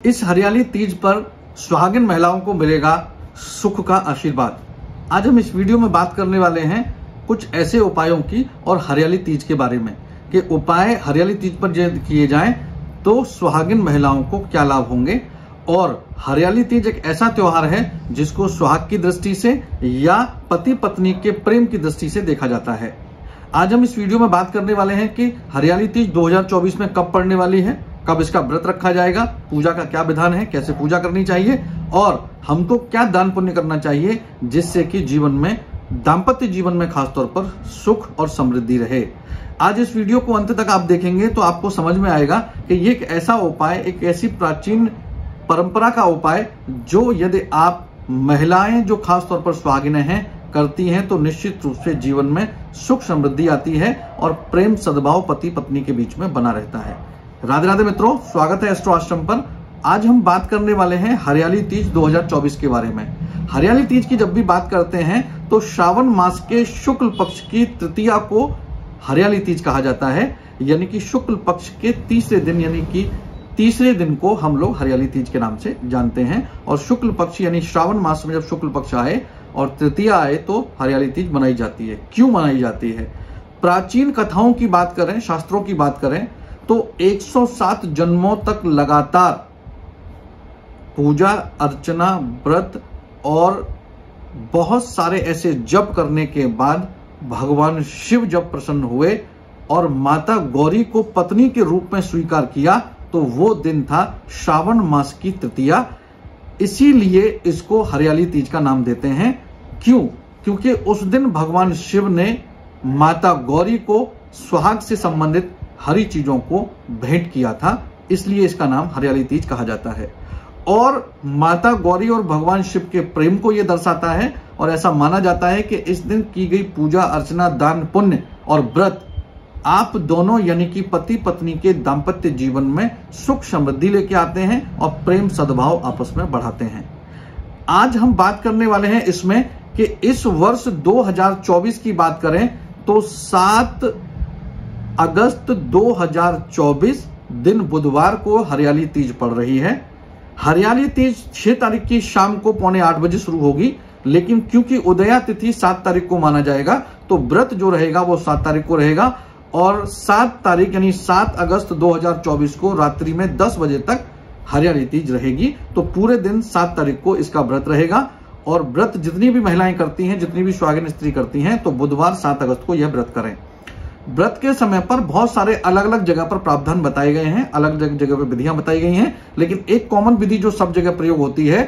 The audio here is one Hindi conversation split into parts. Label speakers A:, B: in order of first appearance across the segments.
A: इस हरियाली तीज पर सुहागिन महिलाओं को मिलेगा सुख का आशीर्वाद। आज हम इस वीडियो में बात करने वाले हैं कुछ ऐसे उपायों की और हरियाली तीज के बारे में कि उपाय हरियाली तीज पर किए जाएं तो सुहागिन महिलाओं को क्या लाभ होंगे। और हरियाली तीज एक ऐसा त्योहार है जिसको सुहाग की दृष्टि से या पति पत्नी के प्रेम की दृष्टि से देखा जाता है। आज हम इस वीडियो में बात करने वाले हैं कि हरियाली तीज 2024 में कब पड़ने वाली है, कब इसका व्रत रखा जाएगा, पूजा का क्या विधान है, कैसे पूजा करनी चाहिए और हमको क्या दान पुण्य करना चाहिए जिससे कि जीवन में, दाम्पत्य जीवन में खासतौर पर सुख और समृद्धि रहे। आज इस वीडियो को अंत तक आप देखेंगे तो आपको समझ में आएगा कि ये एक ऐसा उपाय, एक ऐसी प्राचीन परंपरा का उपाय जो यदि आप महिलाएं जो खासतौर पर सुहागिनें हैं करती हैं तो निश्चित रूप से जीवन में सुख समृद्धि आती है और प्रेम सद्भाव पति पत्नी के बीच में बना रहता है। राधे राधे मित्रों, स्वागत है एस्ट्रो आश्रम पर। आज हम बात करने वाले हैं हरियाली तीज 2024 के बारे में। हरियाली तीज की जब भी बात करते हैं तो श्रावण मास के शुक्ल पक्ष की तृतीया को हरियाली तीज कहा जाता है, यानी कि शुक्ल पक्ष के तीसरे दिन, यानी कि तीसरे दिन को हम लोग हरियाली तीज के नाम से जानते हैं। और शुक्ल पक्ष यानी श्रावण मास में जब शुक्ल पक्ष आए और तृतीया आए तो हरियाली तीज मनाई जाती है। क्यों मनाई जाती है? प्राचीन कथाओं की बात करें, शास्त्रों की बात करें तो 107 जन्मों तक लगातार पूजा अर्चना व्रत और बहुत सारे ऐसे जप करने के बाद भगवान शिव जब प्रसन्न हुए और माता गौरी को पत्नी के रूप में स्वीकार किया तो वो दिन था श्रावण मास की तृतीया। इसीलिए इसको हरियाली तीज का नाम देते हैं। क्यों? क्योंकि उस दिन भगवान शिव ने माता गौरी को सुहाग से संबंधित हरी चीजों को भेंट किया था, इसलिए इसका नाम हरियाली तीज कहा जाता है। और माता गौरी और भगवान शिव के प्रेम को यह दर्शाता है और ऐसा माना जाता है कि इस दिन की गई पूजा अर्चना दान पुण्य और व्रत आप दोनों यानी कि पति पत्नी के दाम्पत्य जीवन में सुख समृद्धि लेके आते हैं और प्रेम सद्भाव आपस में बढ़ाते हैं। आज हम बात करने वाले हैं इसमें कि इस वर्ष 2024 की बात करें तो 7 अगस्त 2024 दिन बुधवार को हरियाली तीज पड़ रही है। हरियाली तीज 6 तारीख की शाम को 7:45 बजे शुरू होगी, लेकिन क्योंकि उदया तिथि 7 तारीख को माना जाएगा तो व्रत जो रहेगा वो 7 तारीख को रहेगा और 7 तारीख यानी 7 अगस्त 2024 को रात्रि में 10 बजे तक हरियाली तीज रहेगी। तो पूरे दिन 7 तारीख को इसका व्रत रहेगा और व्रत जितनी भी महिलाएं करती हैं, जितनी भी सुहागिन स्त्री करती हैं तो बुधवार 7 अगस्त को यह व्रत करें। व्रत के समय पर बहुत सारे अलग अलग जगह पर प्रावधान बताए गए हैं, अलग अलग जगह पर विधियां बताई गई हैं, लेकिन एक कॉमन विधि जो सब जगह प्रयोग होती है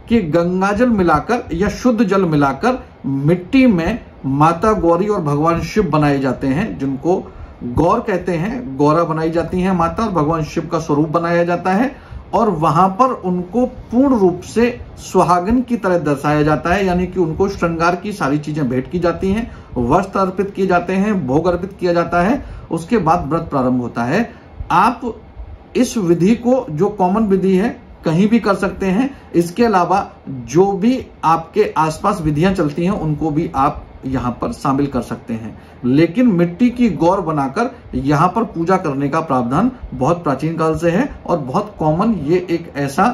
A: कि गंगा जल मिलाकर या शुद्ध जल मिलाकर मिट्टी में माता गौरी और भगवान शिव बनाए जाते हैं, जिनको गौर कहते हैं। गौरा बनाई जाती है माता और भगवान शिव का स्वरूप बनाया जाता है और वहां पर उनको पूर्ण रूप से सुहागन की तरह दर्शाया जाता है, यानी कि उनको श्रृंगार की सारी चीजें भेंट की जाती हैं, वस्त्र अर्पित किए जाते हैं, भोग अर्पित किया जाता है। उसके बाद व्रत प्रारंभ होता है। आप इस विधि को, जो कॉमन विधि है, कहीं भी कर सकते हैं। इसके अलावा जो भी आपके आसपास विधियां चलती हैं उनको भी आप यहां पर शामिल कर सकते हैं, लेकिन मिट्टी की गौर बनाकर यहां पर पूजा करने का प्रावधान बहुत प्राचीन काल से है और बहुत कॉमन, ये एक ऐसा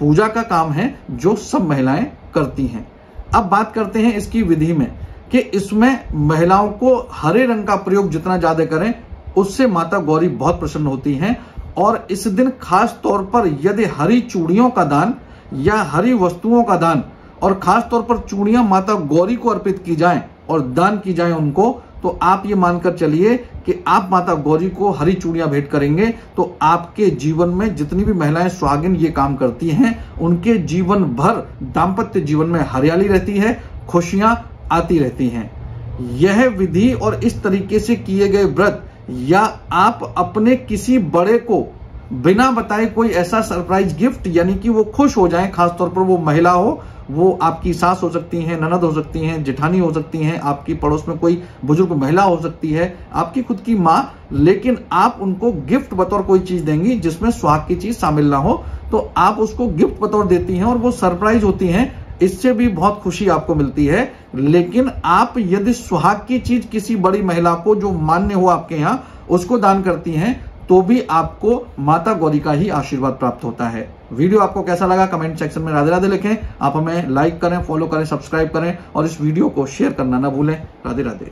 A: पूजा का काम है जो सब महिलाएं करती हैं। अब बात करते हैं इसकी विधि में कि इसमें महिलाओं को हरे रंग का प्रयोग जितना ज्यादा करें उससे माता गौरी बहुत प्रसन्न होती हैं। और इस दिन खास तौर पर यदि हरी चूड़ियों का दान या हरी वस्तुओं का दान और खास तौर पर चूड़ियां माता गौरी को अर्पित की जाएं और दान की जाएं उनको, तो आप ये मानकर चलिए कि आप माता गौरी को हरी चूड़ियां भेंट करेंगे तो आपके जीवन में जितनी भी महिलाएं सुहागिन ये काम करती हैं उनके जीवन भर दाम्पत्य जीवन में हरियाली रहती है, खुशियां आती रहती हैं। यह विधि और इस तरीके से किए गए व्रत या आप अपने किसी बड़े को बिना बताए कोई ऐसा सरप्राइज गिफ्ट, यानी कि वो खुश हो जाएं, खासतौर पर वो महिला हो, वो आपकी सास हो सकती हैं, ननद हो सकती हैं, जेठानी हो सकती हैं, आपकी पड़ोस में कोई बुजुर्ग महिला हो सकती है, आपकी खुद की माँ, लेकिन आप उनको गिफ्ट बतौर कोई चीज देंगी जिसमें सुहाग की चीज शामिल ना हो, तो आप उसको गिफ्ट बतौर देती हैं और वो सरप्राइज होती हैं। इससे भी बहुत खुशी आपको मिलती है। लेकिन आप यदि सुहाग की चीज किसी बड़ी महिला को जो मान्य हो आपके यहाँ उसको दान करती हैं तो भी आपको माता गौरी का ही आशीर्वाद प्राप्त होता है। वीडियो आपको कैसा लगा कमेंट सेक्शन में राधे राधे लिखें। आप हमें लाइक करें, फॉलो करें, सब्सक्राइब करें और इस वीडियो को शेयर करना ना भूलें। राधे राधे।